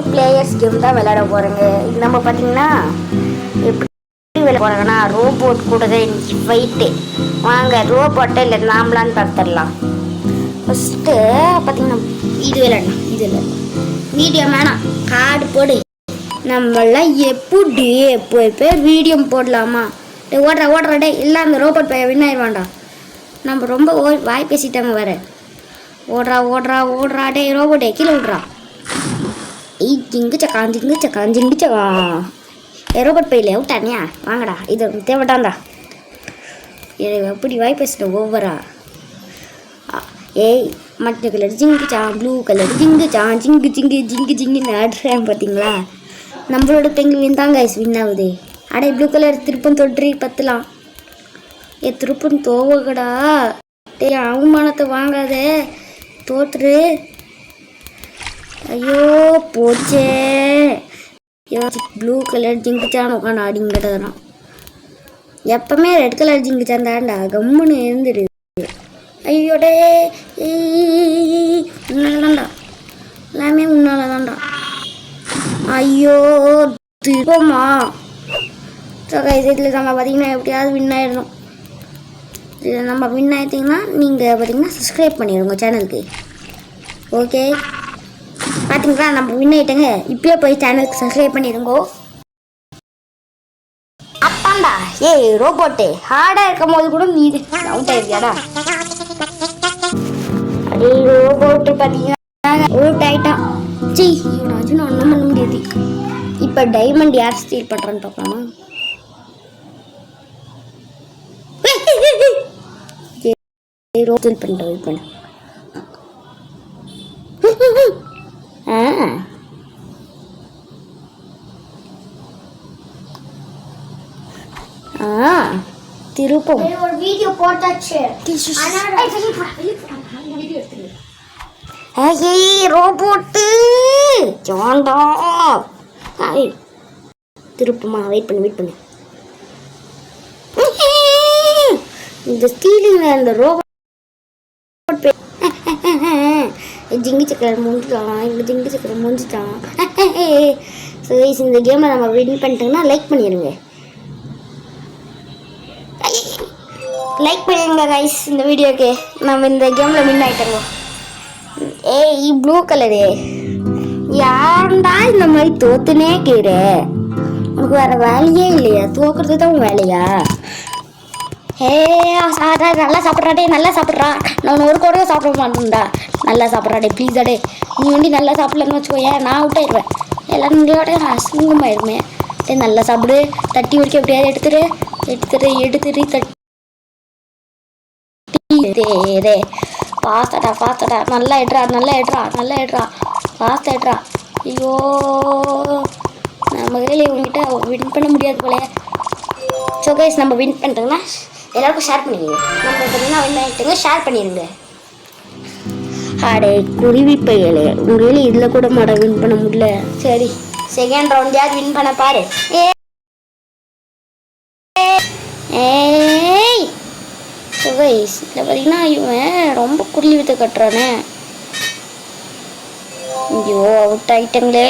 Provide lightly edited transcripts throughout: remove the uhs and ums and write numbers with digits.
Players game தான் விளையாட போகிறோங்க. இது நம்ம பார்த்தீங்கன்னா எப்படி விளையாட போகிறாங்கன்னா ரோபோட் கூட தான் இன்னைக்கு ஃபைட்டு. வாங்க ரோபோட்டை இல்லை நாமளான்னு பார்த்துடலாம். ஃபஸ்ட்டு பார்த்தீங்கன்னா இது விளையாடலாம். இது இல்லை வீடியோ வேணாம், கார்டு போடு. நம்மளாம் எப்படி பேர் வீடியோ போடலாமா? டே ஓடுறா டே இல்லை அந்த ரோபோட் பையன் வின் ஆயிடுவான்டா. நம்ம ரொம்ப வாய் பேசிட்டாங்க வேறு. ஓடுறா டே ரோபோட்டே கீழே விட்றா. ஜிங்குச்சக்கா ரோபோட் பையில விட்டானியா? வாங்கடா, இது தேவைட்டான்டா. எப்படி வாய் பேசிட்டேன் ஓவரா. ஏய் மஞ்சள் கலர் ஜிங்குச்சான், ப்ளூ கலர் ஜிங்குச்சான், ஜிங்குன்னு ஆடுறேன் பார்த்தீங்களா? நம்மளோட பெங்குவின் தான் கைஸ் வின் ஆகுது. அடே ப்ளூ கலர் திருப்பம் தொற்றி பத்தலாம். திருப்பம் தோவகடா. டே அவமானத்தை வாங்காதே, தோத்துரு. ஐயோ போச்சே. ப்ளூ கலர் ஜிங்குச்சான் உட்காந்து ஆடிங்கிட்டதான். எப்பவுமே ரெட் கலர் ஜிங்குச்சான் தான்டா, கம்முன்னு இருந்துடு. ஐயோடே உன்னாலதான்டா, எல்லாமே உன்னாலதான்டா. ஐயோ திருப்பமா. இதில் நம்ம பார்த்தீங்கன்னா எப்படியாவது வின் ஆயிடணும். இதில் நம்ம வின் ஆகிட்டிங்கன்னா நீங்கள் பார்த்தீங்கன்னா சப்ஸ்கிரைப் பண்ணிடுங்க சேனலுக்கு. ஓகே பார்த்தீங்களா, நம்ம வின் ஆகிட்டேங்க. இப்பயே போய் சேனலுக்கு சப்ஸ்கிரைப் பண்ணிடுங்கோ. அப்பாண்டா ஏய் ரோபோட்டு ஹார்டாக இருக்கும் போது கூட நீ அவுட் ஆயிருக்கியாடா. அடே ரோபோட்டு பார்த்தீங்கன்னா அவுட் ஆகிட்டான். சரி இவனாச்சும் நான் ஒன்றும் பண்ண முடியாது. இப்போ டைமண்ட் யார் ஸ்டீல் பண்ணுறான்னு பார்க்கலாமா? ரோபோட் பண்ணுறேன் வெயிட் பண்ண. திருப்பம் ஒரு வீடியோ போட்டாச்சு. ரோபோட்டு ஜாண்டா திருப்பமா. வெயிட் பண்ணு. இந்த ஸ்டீலிங் அந்த ரோபோட் ஜிங்கு சக்கரை முடிஞ்சிட்டான். ஸோ இந்த கேமை நம்ம வின் பண்ணிட்டோம்னா லைக் பண்ணிடுங்க. கைஸ் இந்த வீடியோக்கு. நம்ம இந்த கேமில் வின் ஆகிட்டோங்க. ஏய் ப்ளூ கலரு யாருண்டா இந்த மாதிரி தோத்துனே கீரை? உனக்கு வேறு வேலையே இல்லையா? தோக்குறது தான் உன் வேலையா? நல்லா சாப்பிட்றாடே, நல்லா சாப்பிட்றா. நான் ஒரு கூட சாப்பிட மாட்டேன்டா. நல்லா சாப்பிட்றாடே ப்ளீஸ் அடே. நீ வந்து நல்லா சாப்பிட்லன்னு வச்சுக்கோ, ஏன் நான் அவுட் ஆயிடுவேன். எல்லாரும் முடியோட அசிங்கமாயிருமே. டே நல்லா சாப்பிடு. தட்டி வரைக்கும் எப்படியாவது எடுத்துரு தட்டி ஃபாஸ்டா. நல்லா எடுறா ஃபாஸ்டா. ஐயோ நம்ம கையில் இவங்ககிட்ட வின் பண்ண முடியாது போல. ஸோ கைஸ் நம்ம வின் பண்ணிட்டோங்கன்னா எல்லாருக்கும் ஷேர் பண்ணிடுங்க. நம்ம பார்த்தீங்கன்னா வின் ஆகிட்டுங்க, ஷேர் பண்ணிடுங்க. அடே குருவி பையலே, உங்கள் இதில் கூட மாட வின் பண்ண முடியல. சரி செகண்ட் ரவுண்ட் யார் வின் பண்ண பாரு. ஏய் ஸோ கைஸ் இதில் பார்த்தீங்கன்னா இவன் ரொம்ப குருவி வித்தை கட்டுறானே. ஐயோ அவுட் ஆகிட்டங்களே.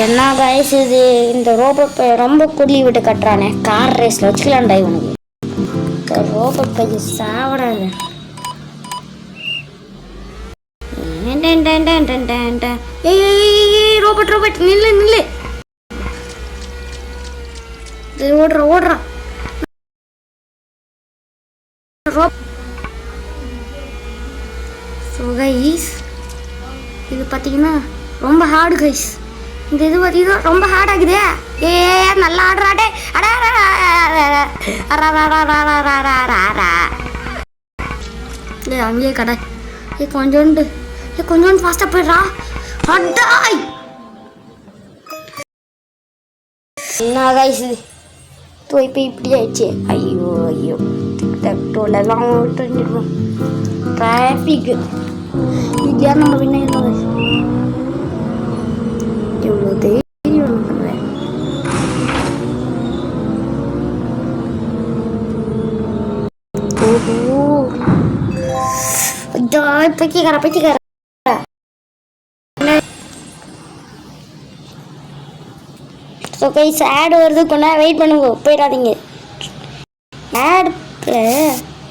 என்ன கைஸ் இது, இந்த ரோபோட் பையன் ரொம்ப குருவி விட்டு கட்டுறானே. கார் ரேஸில் வச்சுக்கலாம்டா இவனுக்கு. ரோபோட் பையன் சாவடாது. ஏய் ரோபோட் நில்லு. ஓடுறா. ஸோ கைஸ் இது பார்த்தீங்கன்னா ரொம்ப ஹார்டு கைஸ். இந்த இது பார்த்தீங்கன்னா ரொம்ப ஹார்ட் ஆகுது. நல்லா ஆடுறாடே. அங்கேயே கடை. கொஞ்சோண்டு ஃபாஸ்ட்டாக போயிடுறா. அடாய் என்ன கைஸ் இது இப்போ இப்படி ஆயிடுச்சு. ஐயோ டோலெல்லாம் விட்டுருவோம். டிராஃபிக் இது யார் நம்ம வின்ன எவ்வளோ தைரியம் பண்ணுவேன். ஓஹோ பைத்தியக்கார ஸோ கைஸ் ஆட் வருது, கொஞ்ச நேரம் வெயிட் பண்ணுங்க, போயிடாதீங்க. ஆடு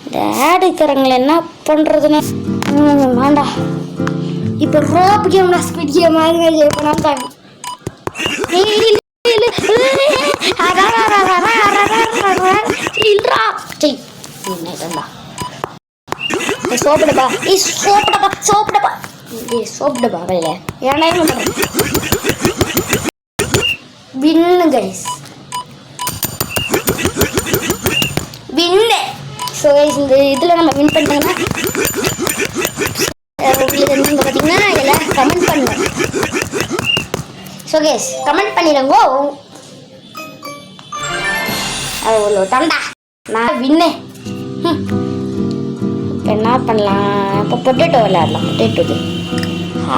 இந்த ஆடு இருக்கிறவங்களை என்ன பண்ணுறதுன்னு வேண்டாம். இப்போ ரோப் கேம்ல ஸ்பீட் கேம் மாதிரி பண்ணாங்க. சோப்பிடப்பா சோப்பிடப்பா சோப்பிடப்பா சோப்பிடப்பா கையில ஏன்னா வின்னு கைஸ் வின்னு. ஸோ கைஸ் இந்த இதில் நம்ம வின் பண்ணிட்டோம்னா உங்களுக்கு பார்த்தீங்கன்னா எல்லாம் கமெண்ட் பண்ணுங்க. ஸோ கைஸ் கமெண்ட் பண்ணிடுங்க. அவ்வளோ தண்டா நான் வின்னு. இப்போ என்ன பண்ணலாம்? இப்போ பொட்டேட்டோ விளையாடலாம். பொட்டேட்டோ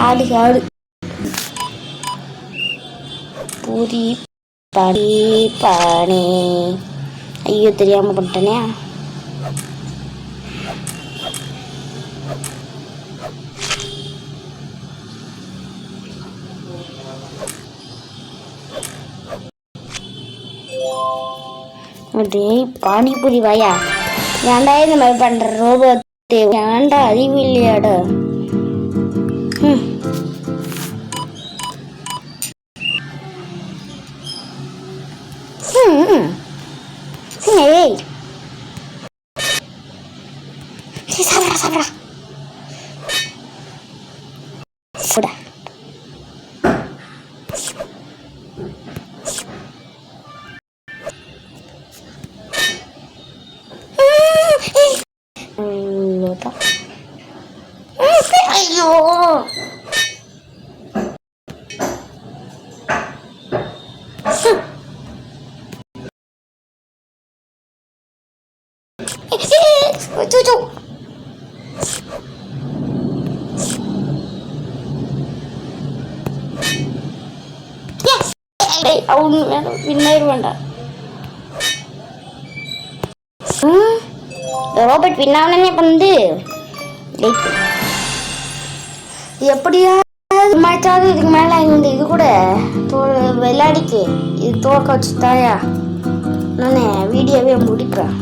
ஆடு ஆடு பூரி பாடி பானே. ஐயோ தெரியாமல் பண்ணிட்டேனே. அதே பானிபூரி வாயா, ஏன்டா இந்த மாதிரி பண்ற ரோபோட்? ஏன்டா அறிவு இல்லையாட? ஏய் சாப்பிடா சாப்பிடா சுடா. ஐயோ அவனு வேணும் வின்னாயிரு வேண்டாம். ரோபோட் வின்னாவனே வந்து எப்படியாவது மாற்றாவது இதுக்கு மேலே இந்த இது கூட விளையாடிக்கு இது தோக்க வச்சு தாயா நான் வீடியோவே முடிப்பேன்.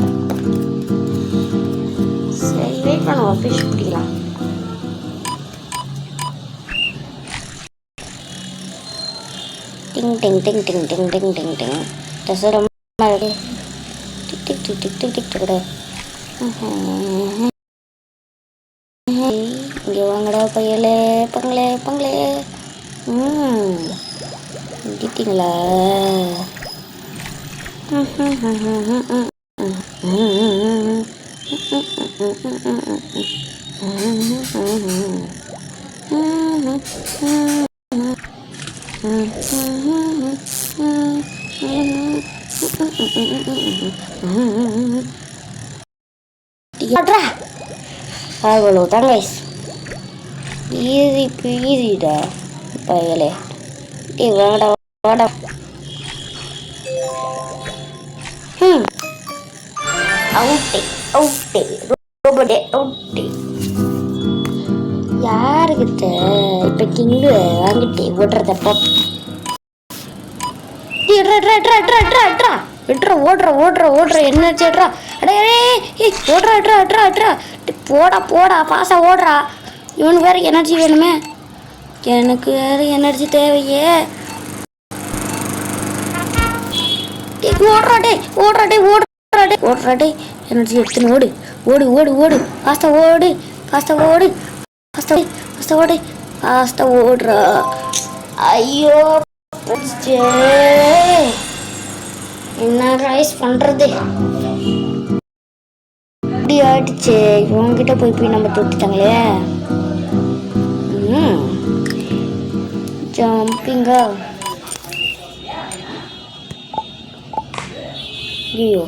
சரி வெயிட் பண்ணுவோம், ஃபிஷ் பிடிக்கலாம். டிங் டிங் டிங் டிங் டிங் டிங் டிங் டிங் டஸ் ரொம்ப டிக் டிக் டிக் டிக் டிக் டிக் கூட. இங்கே வாங்கடா பையலே பங்களே பங்களே. கிட்டீங்களா? அவ்வளோதான் கைஸ். ஈஸி ஈஸிடா பயலே. வாடா வாடா. அவுட்டே அவுட்டே ரோபோட்டே அவுட்டே. யாருக்கிட்ட இப்போ கிங்கு வாங்கிட்டே ஓடுறதப்போ ஓடுற ஓடுற ஓடுற என்னச்சுட்றா. அடே ஓடுறா அட்ரா அட்ரா அட்ரா. போடா போடா பாசா ஓடுறா. இவனுக்கு வேற எனர்ஜி வேணுமே, எனக்கு வேற எனர்ஜி தேவையே. ஓடுறா டே ஓடுறா டே ஓடுறா டே ஓடுறா டே. எனர்ஜி எடுத்துன்னு ஓடு ஓடு ஓடு ஓடு பாஸ்தா ஓடு பாஸ்தா ஓடு பாஸ்தா பாஸ்தா ஓடு பாஸ்தா ஓடுறா. ஐயோ என்ன ரைஸ் பண்றது? இப்படி ஆயிடுச்சு. இவங்கிட்ட போய் போய் நம்ம தொட்டுட்டாங்களே. ஜம்பிங்கா. ஐயோ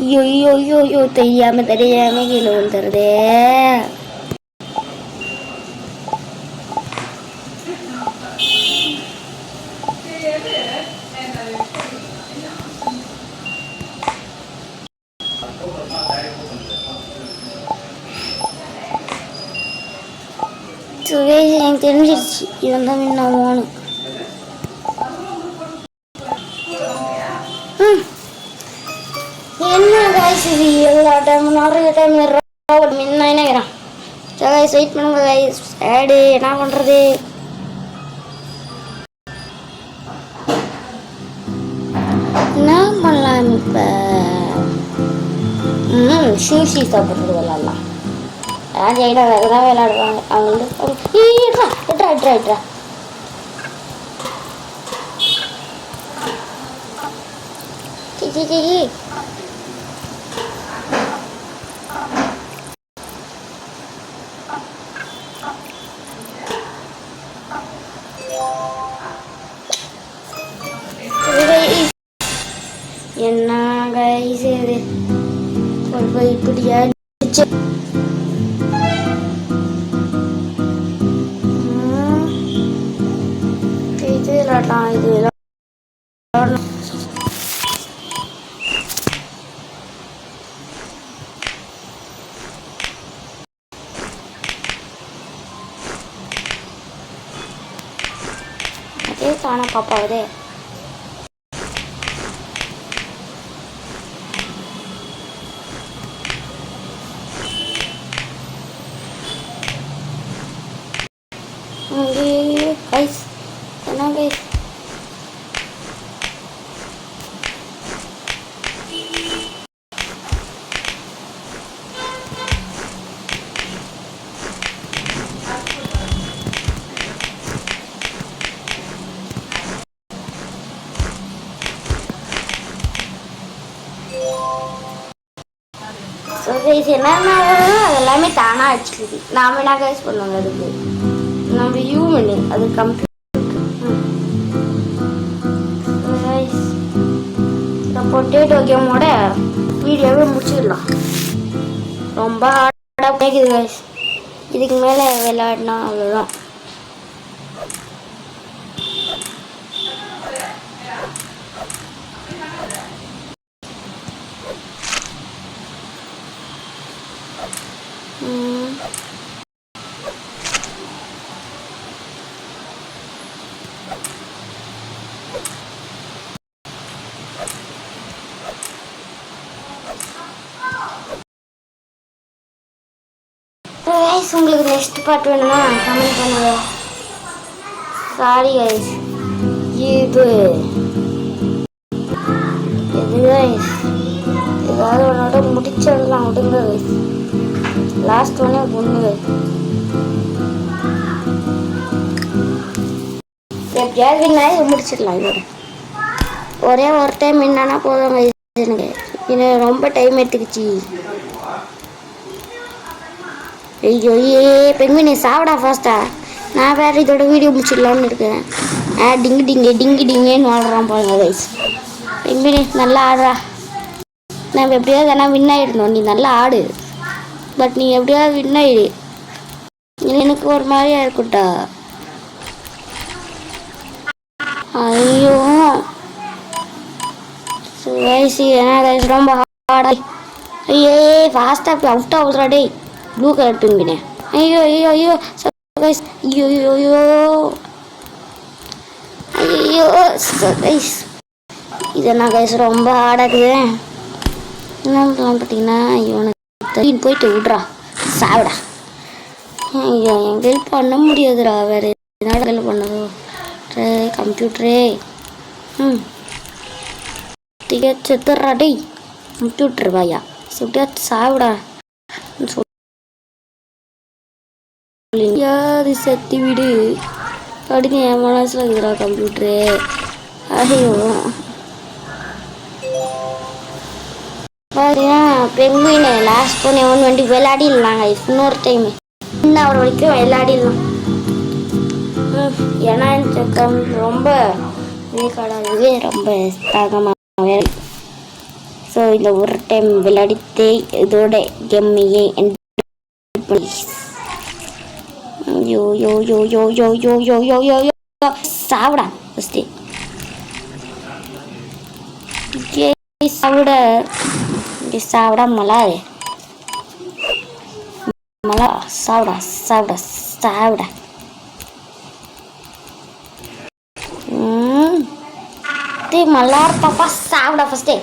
ஐயோ ஐயோ ஐயோ ஐயோ தெரியாம தெரியாம கீழே வந்துடுறதே. எனக்கு தெரிஞ்சிருச்சு இவன் தான் வின்னாவானு. என்ன கைஸ் இது எல்லா டைம் நிறைய டைம் மின்னாயினாகிறான். கைஸ் வெயிட் பண்ணுங்க கைஸ். ஆடு என்ன பண்ணுறது? என்ன பண்ணலாம் இப்போ? சூஷி சாப்பிட்றது விளாட்லாம். சைனா வேறு தான் விளையாடுவாங்க. அவங்க வந்து இட்ரா என்ன கைஸ் இது இப்படியா இது விளாடலாம். இது விளாடணும். அதே காண பாப்பாவதே. கைஸ் என்ன கைஸ் என்னென்ன அது எல்லாமே தானாக அடிச்சுக்குது. நாம என்ன கைஸ் பண்ணுவாங்க? அதுக்கு நம்ம ஹியூமனு அது கம்ப்யூட்டர். பொட்டேட்டோ கேமோட வீடியோவே முடிச்சிடலாம். ரொம்ப ஹார்டாக கேட்குது கைஸ். இதுக்கு மேலே விளையாடினா அவ்வளோதான். கைஸ் உங்களுக்கு நெக்ஸ்ட் பார்ட் வேணும்னா கமெண்ட் பண்ணுங்க. Sorry guys. இது கைஸ் ஏதாவது ஒன்னோட முடிச்சிடலாம். விடுங்க கைஸ். லாஸ்ட் ஒன்னே பொண்ணு எப்படியாவது வின்னாய் முடிச்சிடலாம். இதோட ஒரே ஒரு டைம் என்னன்னா போதும் கைஸ். எனக்கு இன்னும் ரொம்ப டைம் எடுத்துக்கிச்சு. ஐயோ பெண்மணி சாப்பிடா ஃபாஸ்ட்டா. நான் வேறு இதோட வீடியோ முடிச்சிடலான்னு இருக்கேன். டிங்குன்னு வாழ்றான் பாருங்க கைஸ். பெண்மணி நல்லா ஆடுறா. நம்ம எப்படியாவது ஆனால் வின் ஆகிடணும். நீ நல்லா ஆடு. பட் நீ எப்படியாவது வின் ஆகிடு. எனக்கு ஒரு மாதிரியா இருக்குட்டா. ஐயோ கைஸ் ஏன்னா கைஸ் ரொம்ப ஹார்டா. ஐயே ஃபாஸ்ட்டாக அவுட் ஆகுதுடா டே. ப்ளூ கலர் பெண்பினே. ஐயோ ஐயோ ஐயோ கைஸ். ஐயோ ஐயோ ஐயோ ஐயோ கைஸ். இதெல்லாம் கைஸ் ரொம்ப ஹார்டாகுது. என்ன பார்த்தீங்கன்னா இவனுக்கு போயிட்டு விட்றா சாவிடா. ஐயோ என் ஹெல்ப் பண்ண முடியாதுடா. வேறு எதனால ஹெல்ப் பண்ணதோ கம்ப்யூட்டரே. செத்துடுறா டேய் கம்ப்யூட்டர் வாயா. எப்படியா சாவிடா யாரு சத்தி விடு அப்படின்னு என் மனசில் இருக்குதுடா கம்ப்யூட்டரு. ஐயோ பார்த்தீங்கன்னா பெங்குயின் லாஸ்ட் ஒன்று ஒன் வண்டி விளையாடிடலாங்க. இன்னொரு டைமு இன்னும் அவர் வரைக்கும் விளையாடிடலாம். ஏன்னா இந்த ரொம்ப வேக்காடாகவே ரொம்ப தாகமாக வேலை. ஸோ இந்த ஒரு டைம் விளையாடித்தே இதோட கேமையே யோ யோ யோ யோ யோ யோ யோ யோ யோ யோ சாப்பிடா ஃபஸ்ட்டு. சாப்பிட சாப்பிடா மலாது மலா சாப்பிடா சாப்பிடா சாப்பிடா மல்லார் பாப்பா சாப்பிட ஃபஸ்ட்டு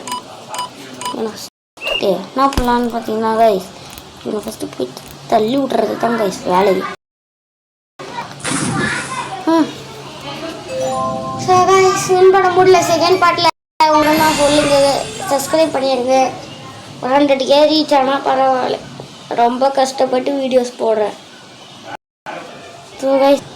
என்ன பண்ணலான்னு பார்த்தீங்கன்னா கைஸ் இவனை ஃபஸ்ட்டு போய் தள்ளி விட்றது தான் கைஸ் வேலை. ஸோ கைஸ் வின் பண்ண முடியல. செகண்ட் பார்ட்டில் உடனே சொல்லுங்க, சப்ஸ்கிரைப் பண்ணிடுங்க. 100K ரீச் ஆனால் பரவாயில்ல, ரொம்ப கஷ்டப்பட்டு வீடியோஸ் போடுறேன். So guys